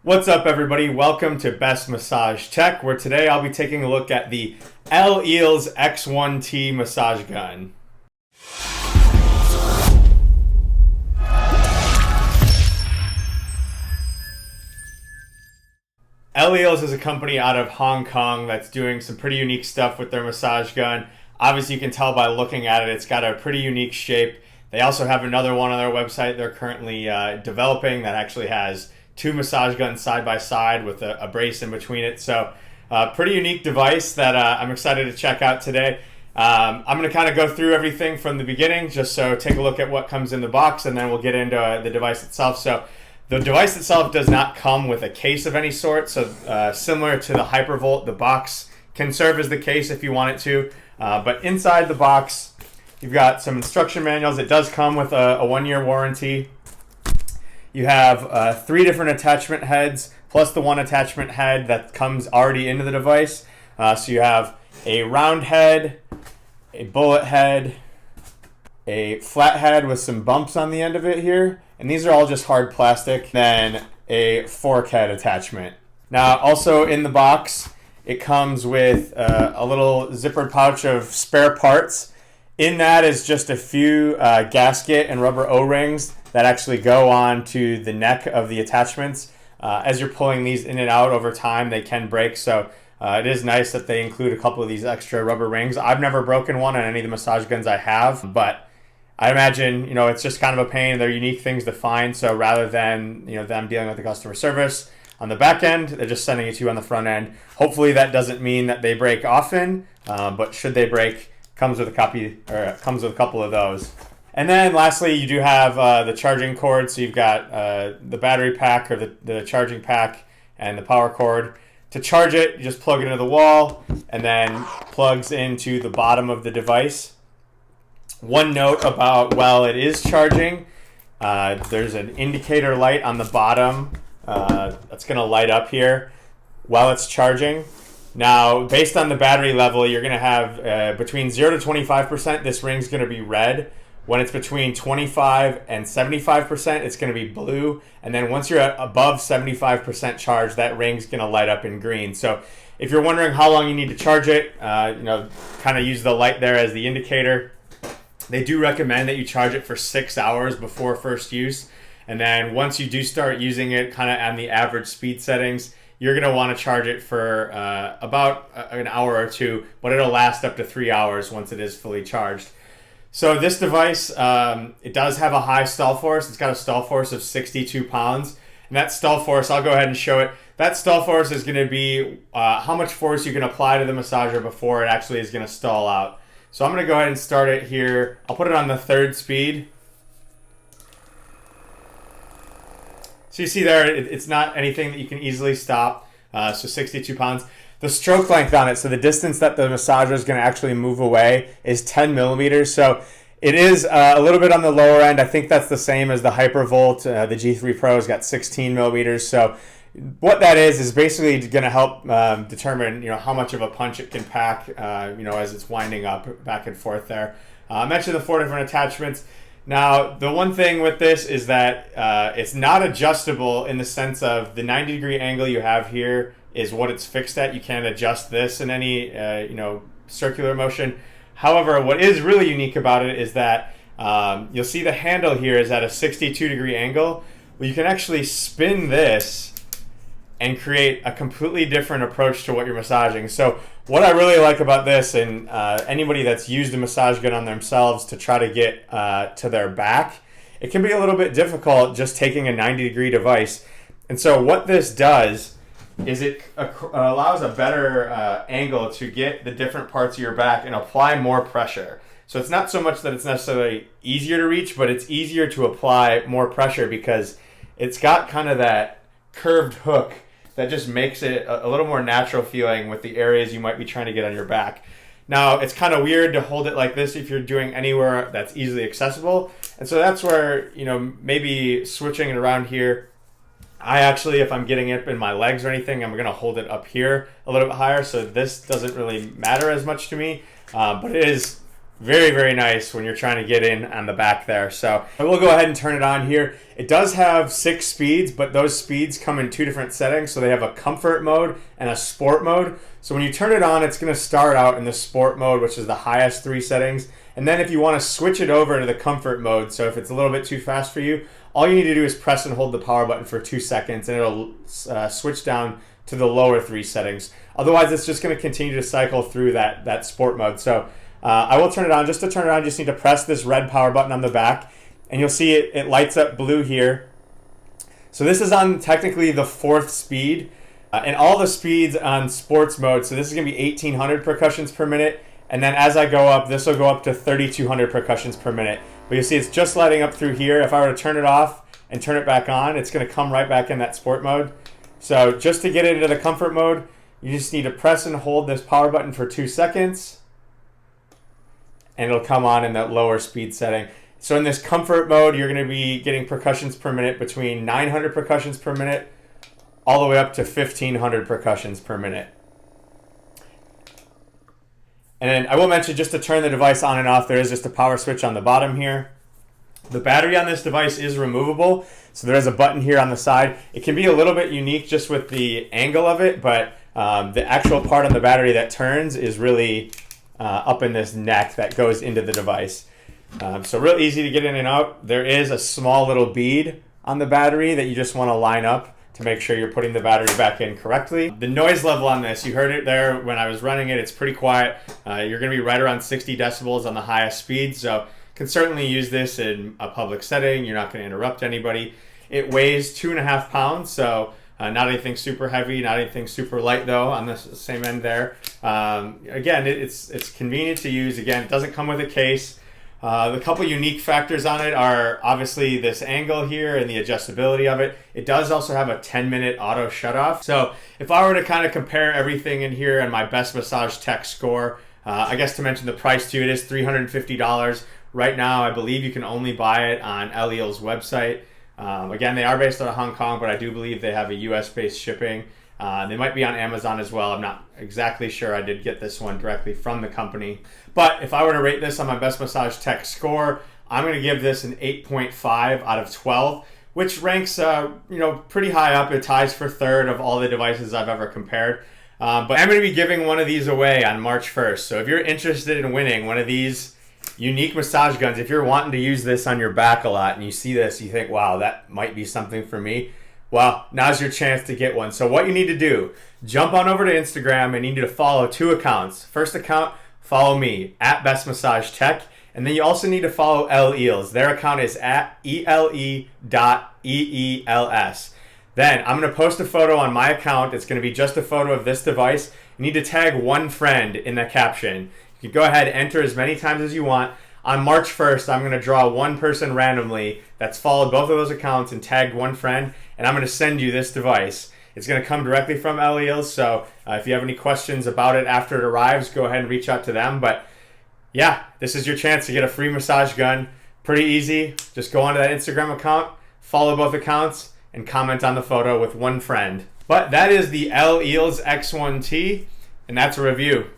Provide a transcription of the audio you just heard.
What's up, everybody? Welcome to Best Massage Tech, where today I'll be taking a look at the EleEels X1T massage gun. EleEels is a company out of Hong Kong that's doing some pretty unique stuff with their massage gun. Obviously, you can tell by looking at it, it's got a pretty unique shape. They also have another one on their website they're currently developing that actually has two massage guns side by side with a brace in between it. So pretty unique device that I'm excited to check out today. I'm going to kind of go through everything from the beginning, just so take a look at what comes in the box, and then we'll get into the device itself. So the device itself does not come with a case of any sort. So similar to the Hypervolt, the box can serve as the case if you want it to. But inside the box, you've got some instruction manuals. It does come with a 1-year warranty. You have 3 different attachment heads, plus the one attachment head that comes already into the device. So you have a round head, a bullet head, a flat head with some bumps on the end of it here, and these are all just hard plastic, then a fork head attachment. Now, also in the box, it comes with a little zippered pouch of spare parts. In that is just a few gasket and rubber O-rings that actually go on to the neck of the attachments. As you're pulling these in and out over time, they can break, so it is nice that they include a couple of these extra rubber rings. I've never broken one on any of the massage guns I have, but I imagine, it's just kind of a pain. They're unique things to find, so rather than, them dealing with the customer service on the back end, they're just sending it to you on the front end. Hopefully that doesn't mean that they break often, but should they break, comes with a couple of those. And then lastly, you do have the charging cord. So you've got the battery pack, or the charging pack, and the power cord. To charge it, you just plug it into the wall and then plugs into the bottom of the device. One note about while it is charging, there's an indicator light on the bottom that's going to light up here while it's charging. Now, based on the battery level, you're going to have between 0 to 25%, this ring's going to be red. When it's between 25 and 75%, it's going to be blue. And then once you're above 75% charge, that ring's going to light up in green. So if you're wondering how long you need to charge it, kind of use the light there as the indicator. They do recommend that you charge it for 6 hours before first use. And then once you do start using it kind of on the average speed settings, you're going to want to charge it for about an hour or two, but it'll last up to 3 hours once it is fully charged. So this device, it does have a high stall force. It's got a stall force of 62 pounds. And that stall force, I'll go ahead and show it. That stall force is going to be how much force you can apply to the massager before it actually is going to stall out. So I'm going to go ahead and start it here. I'll put it on the 3rd speed. So you see there, it's not anything that you can easily stop. So 62 pounds. The stroke length on it, so the distance that the massager is going to actually move away, is 10 millimeters. So it is a little bit on the lower end. I think that's the same as the Hypervolt. The G3 Pro's got 16 millimeters. So what that is basically going to help determine, how much of a punch it can pack, as it's winding up back and forth there. I mentioned the 4 different attachments. Now, the one thing with this is that it's not adjustable in the sense of the 90-degree angle you have here is what it's fixed at. You can't adjust this in any, circular motion. However, what is really unique about it is that you'll see the handle here is at a 62-degree angle. Well, you can actually spin this and create a completely different approach to what you're massaging. So what I really like about this, and anybody that's used a massage gun on themselves to try to get to their back, it can be a little bit difficult just taking a 90-degree device. And so what this does is it allows a better angle to get the different parts of your back and apply more pressure. So it's not so much that it's necessarily easier to reach, but it's easier to apply more pressure because it's got kind of that curved hook that just makes it a little more natural feeling with the areas you might be trying to get on your back. Now, it's kind of weird to hold it like this if you're doing anywhere that's easily accessible. And so that's where, maybe switching it around here, I actually, if I'm getting it in my legs or anything, I'm going to hold it up here a little bit higher. So this doesn't really matter as much to me, but it is Very, very nice when you're trying to get in on the back there. So I will go ahead and turn it on here. It does have 6 speeds, but those speeds come in 2 different settings. So they have a comfort mode and a sport mode. So when you turn it on, it's going to start out in the sport mode, which is the highest 3 settings. And then if you want to switch it over to the comfort mode, so if it's a little bit too fast for you, all you need to do is press and hold the power button for 2 seconds and it'll switch down to the lower 3 settings. Otherwise, it's just going to continue to cycle through that sport mode. So I will turn it on. Just to turn it on, you just need to press this red power button on the back, and you'll see it lights up blue here. So this is on technically the 4th speed, and all the speeds on sports mode. So this is going to be 1,800 percussions per minute, and then as I go up, this will go up to 3,200 percussions per minute. But you see it's just lighting up through here. If I were to turn it off and turn it back on, it's going to come right back in that sport mode. So just to get it into the comfort mode, you just need to press and hold this power button for 2 seconds. And it'll come on in that lower speed setting. So in this comfort mode, you're going to be getting percussions per minute between 900 percussions per minute all the way up to 1,500 percussions per minute. And then I will mention, just to turn the device on and off, there is just a power switch on the bottom here. The battery on this device is removable, so there is a button here on the side. It can be a little bit unique just with the angle of it, but the actual part on the battery that turns is really up in this neck that goes into the device. So real easy to get in and out. There is a small little bead on the battery that you just want to line up to make sure you're putting the battery back in correctly. The noise level on this, you heard it there when I was running it, it's pretty quiet. You're going to be right around 60 decibels on the highest speed, so can certainly use this in a public setting. You're not going to interrupt anybody. It weighs 2.5 pounds, so not anything super heavy, not anything super light though on the same end there. Again, it's convenient to use. Again, it doesn't come with a case. The couple unique factors on it are obviously this angle here and the adjustability of it. It does also have a 10-minute auto shutoff. So if I were to kind of compare everything in here and my best massage tech score, I guess to mention the price too, it is $350. Right now, I believe you can only buy it on EleEels website. Again, they are based out of Hong Kong, but I do believe they have a US-based shipping. They might be on Amazon as well. I'm not exactly sure. I did get this one directly from the company. But if I were to rate this on my best massage tech score, I'm going to give this an 8.5 out of 12, which ranks pretty high up. It ties for 3rd of all the devices I've ever compared. But I'm going to be giving one of these away on March 1st. So if you're interested in winning one of these unique massage guns, if you're wanting to use this on your back a lot and you see this, you think, wow, that might be something for me. Well, now's your chance to get one. So what you need to do, jump on over to Instagram and you need to follow 2 accounts. First account, follow me, at Best Massage Tech. And then you also need to follow EleEels. Their account is at ele.eels. Then I'm going to post a photo on my account. It's going to be just a photo of this device. You need to tag one friend in the caption. You can go ahead and enter as many times as you want. On March 1st, I'm going to draw one person randomly that's followed both of those accounts and tagged one friend, and I'm going to send you this device. It's going to come directly from EleEels, so if you have any questions about it after it arrives, go ahead and reach out to them. But yeah, this is your chance to get a free massage gun. Pretty easy. Just go onto that Instagram account, follow both accounts, and comment on the photo with one friend. But that is the EleEels X1T, and that's a review.